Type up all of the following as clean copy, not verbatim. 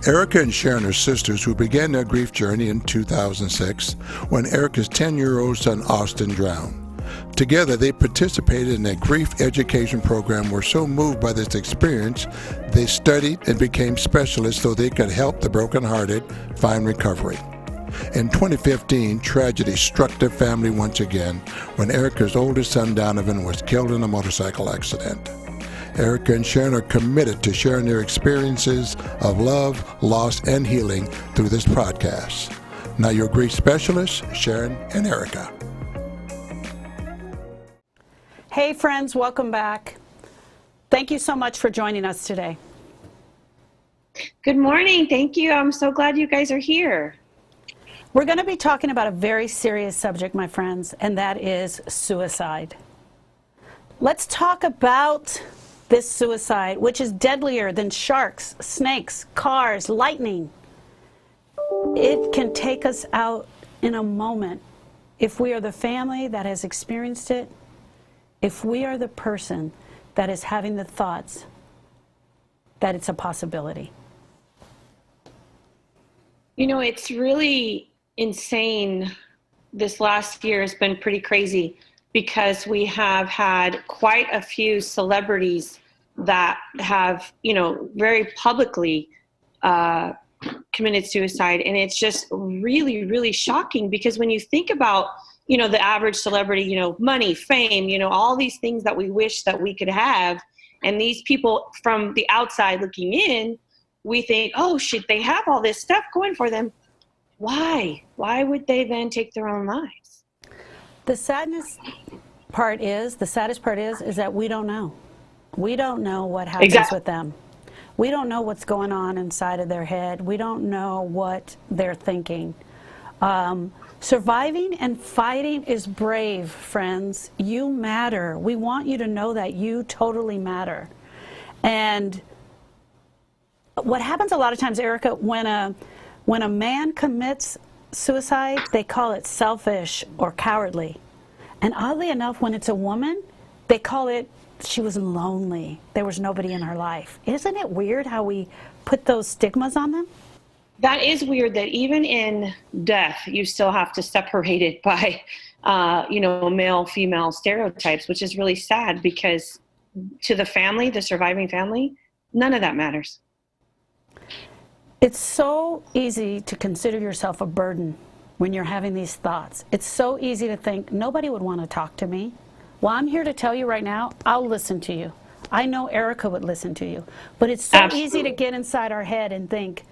Erica and Sharon are sisters who began their grief journey in 2006 when Erica's 10-year-old son Austin drowned. Together, they participated in a grief education program, were so moved by this experience, they studied and became specialists so they could help the brokenhearted find recovery. In 2015, tragedy struck their family once again when Erica's oldest son Donovan was killed in a motorcycle accident. Erica and Sharon are committed to sharing their experiences of love, loss, and healing through this podcast. Now your grief specialists, Sharon and Erica. Hey friends, welcome back. Thank you so much for joining us today. Good morning. Thank you. I'm so glad you guys are here. We're going to be talking about a very serious subject, my friends, and that is suicide. Let's talk about this suicide, which is deadlier than sharks, snakes, cars, lightning. It can take us out in a moment if we are the family that has experienced it, if we are the person that is having the thoughts that it's a possibility. You know, it's really insane. This last year has been pretty crazy because we have had quite a few celebrities that have, very publicly committed suicide. And it's just really, really shocking because when you think about, the average celebrity, money, fame, all these things that we wish that we could have. And these people from the outside looking in, we think, oh, shit, they have all this stuff going for them. Why? Why would they then take their own lives? The saddest part is that we don't know. We don't know what happens with them. We don't know what's going on inside of their head. We don't know what they're thinking. Surviving and fighting is brave, friends. You matter. We want you to know that you totally matter. And what happens a lot of times, Erica, when a man commits suicide, they call it selfish or cowardly. And oddly enough, when it's a woman, they call it she was lonely. There was nobody in her life. Isn't it weird how we put those stigmas on them? That is weird that even in death, you still have to separate it by, male-female stereotypes, which is really sad because to the family, the surviving family, none of that matters. It's so easy to consider yourself a burden when you're having these thoughts. It's so easy to think, nobody would want to talk to me. Well, I'm here to tell you right now, I'll listen to you. I know Erica would listen to you. But it's so Absolutely. Easy to get inside our head and think,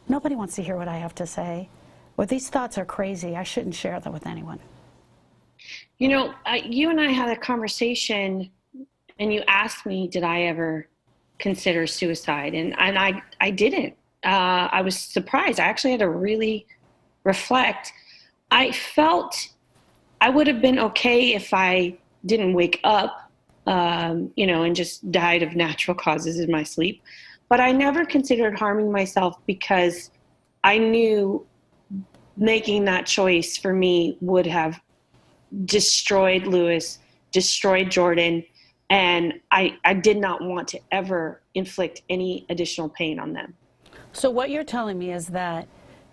nobody wants to hear what I have to say. Or these thoughts are crazy. I shouldn't share them with anyone. You and I had a conversation, and you asked me, did I ever consider suicide? And I didn't. I was surprised. I actually had to really reflect. I felt I would have been okay if I didn't wake up, and just died of natural causes in my sleep. But I never considered harming myself because I knew making that choice for me would have destroyed Lewis, destroyed Jordan, and I did not want to ever inflict any additional pain on them. So what you're telling me is that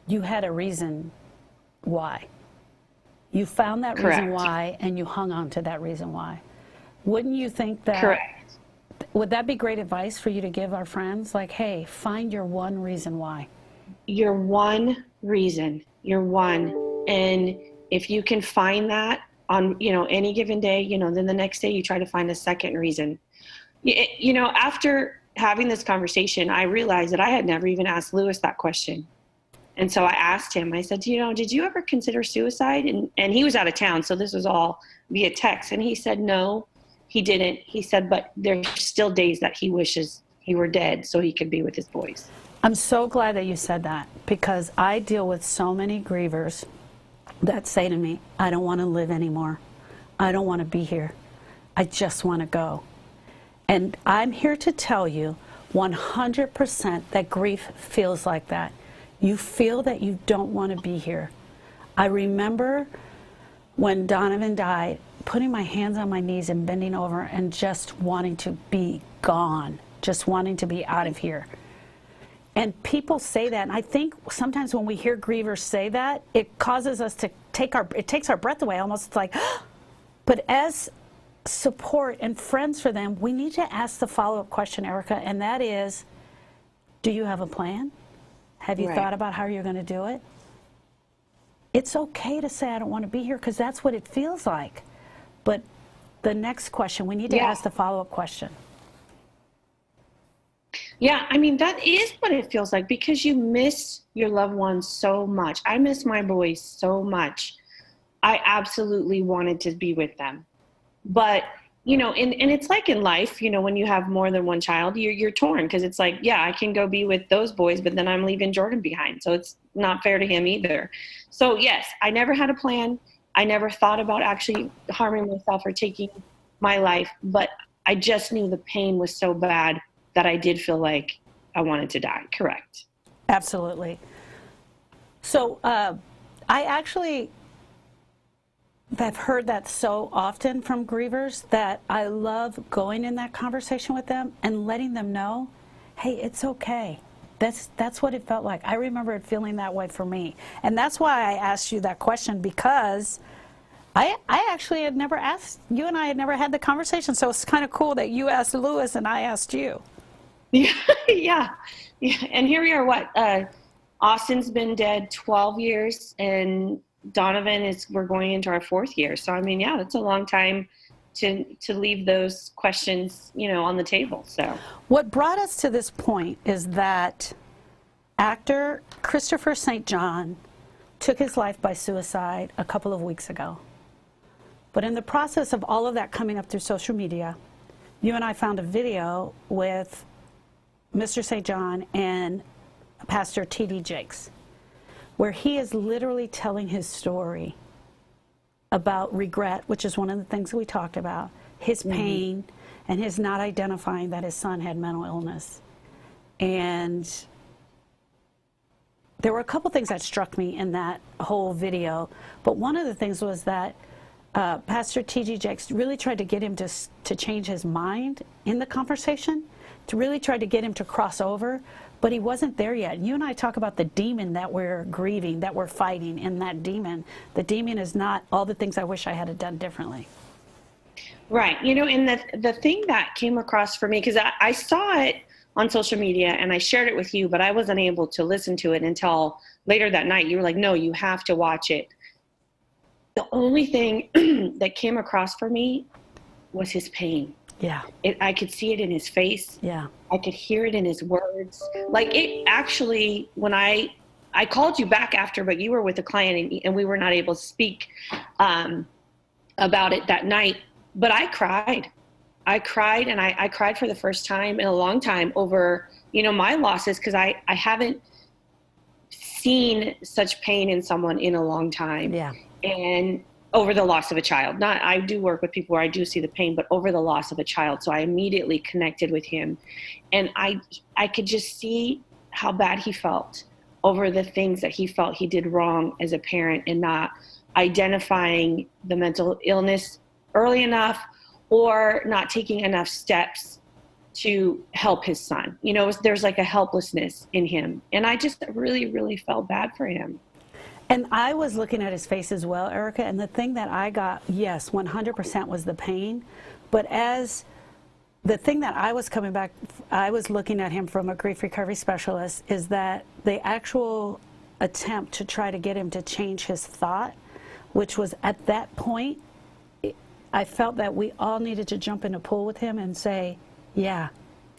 you had a reason why. You found that Correct. reason why, and you hung on to that reason why. Wouldn't you think that? Correct. Would that be great advice for you to give our friends? Like, hey, find your one reason why. Your one reason, your one. And if you can find that on, any given day, then the next day you try to find a second reason. After having this conversation, I realized that I had never even asked Lewis that question. And so I asked him, I said, did you ever consider suicide? And he was out of town, so this was all via text. And he said, no, he didn't. He said, but there's still days that he wishes he were dead so he could be with his boys. I'm so glad that you said that, because I deal with so many grievers that say to me, I don't want to live anymore. I don't want to be here. I just want to go. And I'm here to tell you 100% that grief feels like that. You feel that you don't want to be here. I remember when Donovan died, putting my hands on my knees and bending over and just wanting to be gone, just wanting to be out of here. And people say that, and I think sometimes when we hear grievers say that, it causes us to it takes our breath away, almost. It's like, but as support and friends for them, we need to ask the follow-up question, Erica, and that is, do you have a plan? Have you thought about how you're going to do it? It's okay to say, I don't want to be here, because that's what it feels like. But the next question, we need to ask the follow-up question. Yeah, I mean, that is what it feels like, because you miss your loved ones so much. I miss my boys so much. I absolutely wanted to be with them. But, you know, and it's like in life, you know, when you have more than one child, you're torn, because it's like, yeah, I can go be with those boys, but then I'm leaving Jordan behind. So it's not fair to him either. So yes, I never had a plan. I never thought about actually harming myself or taking my life, but I just knew the pain was so bad that I did feel like I wanted to die. Correct. Absolutely. So I actually have heard that so often from grievers that I love going in that conversation with them and letting them know, hey, it's okay. That's what it felt like. I remember it feeling that way for me. And that's why I asked you that question, because I actually had never asked, you and I had never had the conversation. So it's kind of cool that you asked Lewis and I asked you. Yeah. And here we are, Austin's been dead 12 years, and Donovan we're going into our 4th year. So, I mean, yeah, that's a long time to leave those questions, you know, on the table. So what brought us to this point is that actor Christopher St. John took his life by suicide a couple of weeks ago. But in the process of all of that coming up through social media, you and I found a video with Mr. St. John and Pastor T.D. Jakes, where he is literally telling his story about regret, which is one of the things that we talked about, his pain, and his not identifying that his son had mental illness. And there were a couple things that struck me in that whole video, but one of the things was that Pastor T.D. Jakes really tried to get him to change his mind in the conversation, to really try to get him to cross over, but he wasn't there yet. You and I talk about the demon that we're grieving, that we're fighting, and that demon. The demon is not all the things I wish I had done differently. Right. You know, and the thing that came across for me, because I saw it on social media and I shared it with you, but I wasn't able to listen to it until later that night. You were like, no, you have to watch it. The only thing that came across for me was his pain. Yeah. I could see it in his face. Yeah. I could hear it in his words. Like, it actually, when I called you back after, but you were with a client and we were not able to speak about it that night, but I cried. I cried, and I cried for the first time in a long time over, you know, my losses, because I haven't seen such pain in someone in a long time. Yeah. And over the loss of a child. I do work with people where I do see the pain, but over the loss of a child. So I immediately connected with him, and I could just see how bad he felt over the things that he felt he did wrong as a parent, and not identifying the mental illness early enough, or not taking enough steps to help his son. You know, there's like a helplessness in him. And I just really, really felt bad for him. And I was looking at his face as well, Erica, and the thing that I got, yes, 100% was the pain. But as the thing that I was coming back, I was looking at him from a grief recovery specialist, is that the actual attempt to try to get him to change his thought, which was at that point, I felt that we all needed to jump in a pool with him and say, yeah,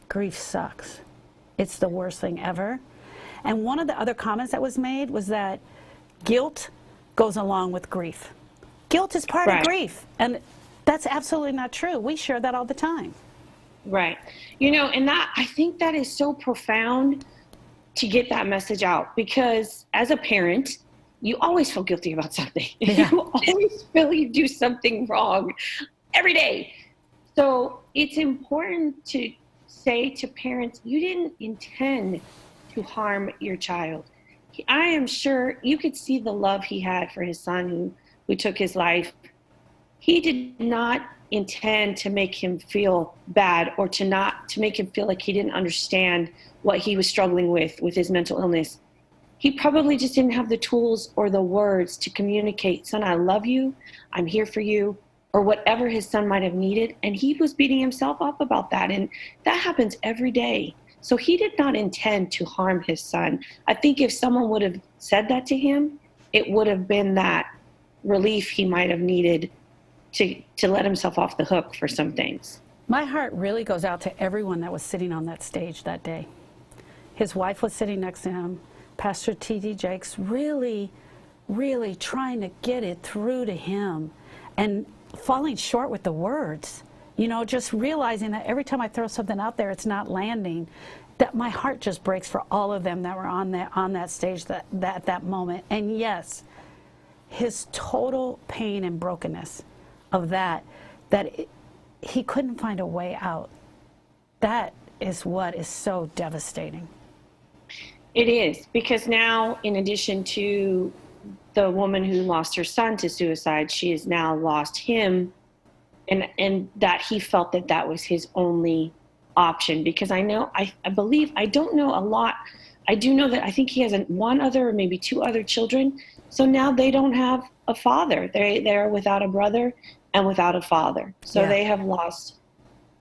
grief sucks. It's the worst thing ever. And one of the other comments that was made was that guilt goes along with grief. Guilt is part of grief. And that's absolutely not true. We share that all the time. Right. You know, and that, I think that is so profound to get that message out, because as a parent, you always feel guilty about something. Yeah. You always feel you do something wrong every day. So it's important to say to parents, you didn't intend to harm your child. I am sure you could see the love he had for his son who took his life. He did not intend to make him feel bad or to make him feel like he didn't understand what he was struggling with his mental illness. He probably just didn't have the tools or the words to communicate, son, I love you, I'm here for you, or whatever his son might have needed. And he was beating himself up about that. And that happens every day. So he did not intend to harm his son. I think if someone would have said that to him, it would have been that relief he might have needed to let himself off the hook for some things. My heart really goes out to everyone that was sitting on that stage that day. His wife was sitting next to him. Pastor T.D. Jakes really, really trying to get it through to him and falling short with the words. You know, just realizing that every time I throw something out there, it's not landing. That my heart just breaks for all of them that were on that stage that moment. And yes, his total pain and brokenness of he couldn't find a way out. That is what is so devastating. It is, because now, in addition to the woman who lost her son to suicide, she has now lost him, and that he felt that was his only option. Because I believe, I don't know a lot. I do know that I think he has one other or maybe two other children. So now they don't have a father. They're without a brother and without a father. So They have lost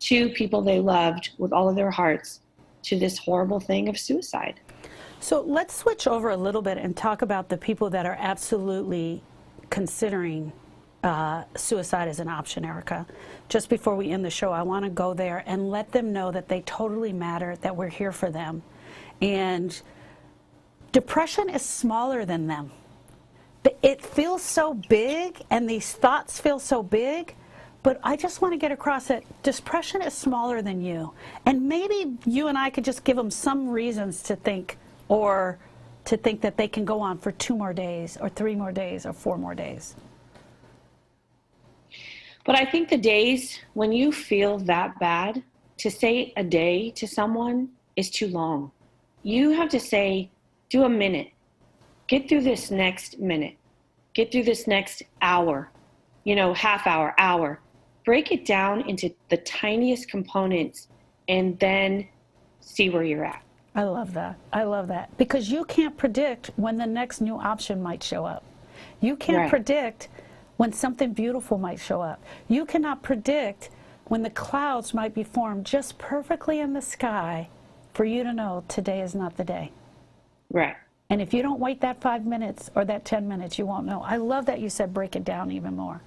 two people they loved with all of their hearts to this horrible thing of suicide. So let's switch over a little bit and talk about the people that are absolutely considering suicide as an option, Erica. Just before we end the show, I want to go there and let them know that they totally matter, that we're here for them. And depression is smaller than them. It feels so big, and these thoughts feel so big, but I just want to get across that depression is smaller than you. And maybe you and I could just give them some reasons to think, or to think that they can go on for 2 more days, or 3 more days, or 4 more days. But I think the days when you feel that bad, to say a day to someone is too long. You have to say, do a minute. Get through this next minute. Get through this next hour, half hour, hour. Break it down into the tiniest components and then see where you're at. I love that. I love that. Because you can't predict when the next new option might show up. You can't predict when something beautiful might show up. You cannot predict when the clouds might be formed just perfectly in the sky for you to know today is not the day. Right. And if you don't wait that 5 minutes or that 10 minutes, you won't know. I love that you said break it down even more.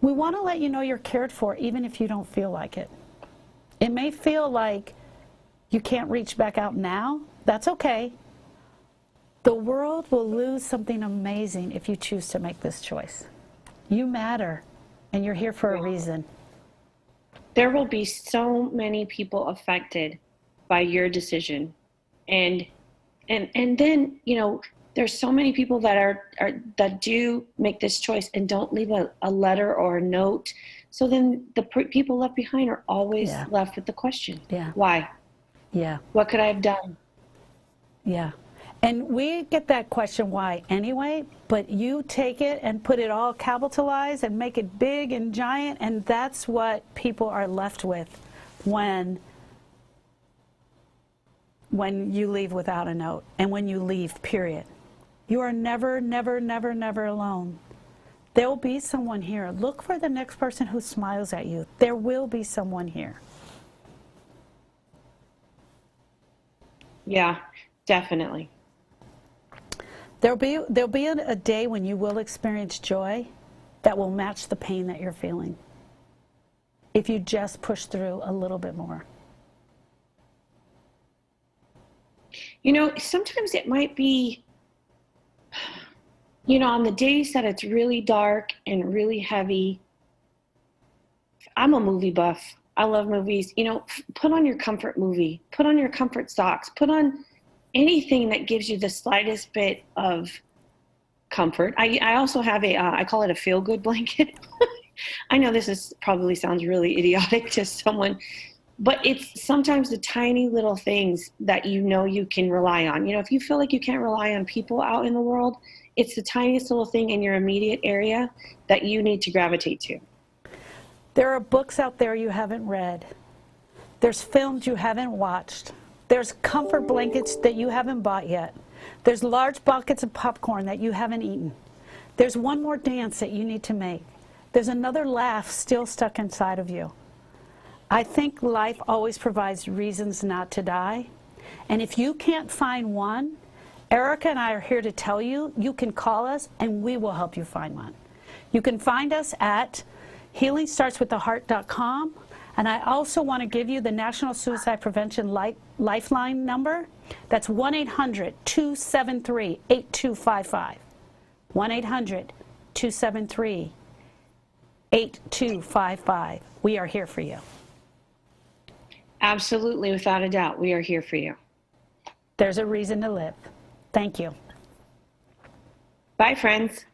We want to let you know you're cared for even if you don't feel like it. It may feel like you can't reach back out now. That's okay. The world will lose something amazing if you choose to make this choice. You matter, and you're here for a reason. There will be so many people affected by your decision. And then, there's so many people that do make this choice and don't leave a letter or a note. So then the people left behind are always left with the question, why? Yeah. What could I have done? Yeah. And we get that question why anyway, but you take it and put it all capitalized and make it big and giant, and that's what people are left with when you leave without a note and when you leave, period. You are never, never, never, never alone. There will be someone here. Look for the next person who smiles at you. There will be someone here. Yeah, definitely. There'll be a day when you will experience joy that will match the pain that you're feeling if you just push through a little bit more. Sometimes it might be, on the days that it's really dark and really heavy. I'm a movie buff. I love movies. Put on your comfort movie. Put on your comfort socks. Put on anything that gives you the slightest bit of comfort. I also have I call it a feel-good blanket. I know this probably sounds really idiotic to someone, but it's sometimes the tiny little things that you can rely on. If you feel like you can't rely on people out in the world, it's the tiniest little thing in your immediate area that you need to gravitate to. There are books out there you haven't read. There's films you haven't watched. There's comfort blankets that you haven't bought yet. There's large buckets of popcorn that you haven't eaten. There's one more dance that you need to make. There's another laugh still stuck inside of you. I think life always provides reasons not to die. And if you can't find one, Erica and I are here to tell you, you can call us and we will help you find one. You can find us at healingstartswiththeheart.com. And I also want to give you the National Suicide Prevention Lifeline number. That's 1-800-273-8255. 1-800-273-8255. We are here for you. Absolutely, without a doubt, we are here for you. There's a reason to live. Thank you. Bye, friends.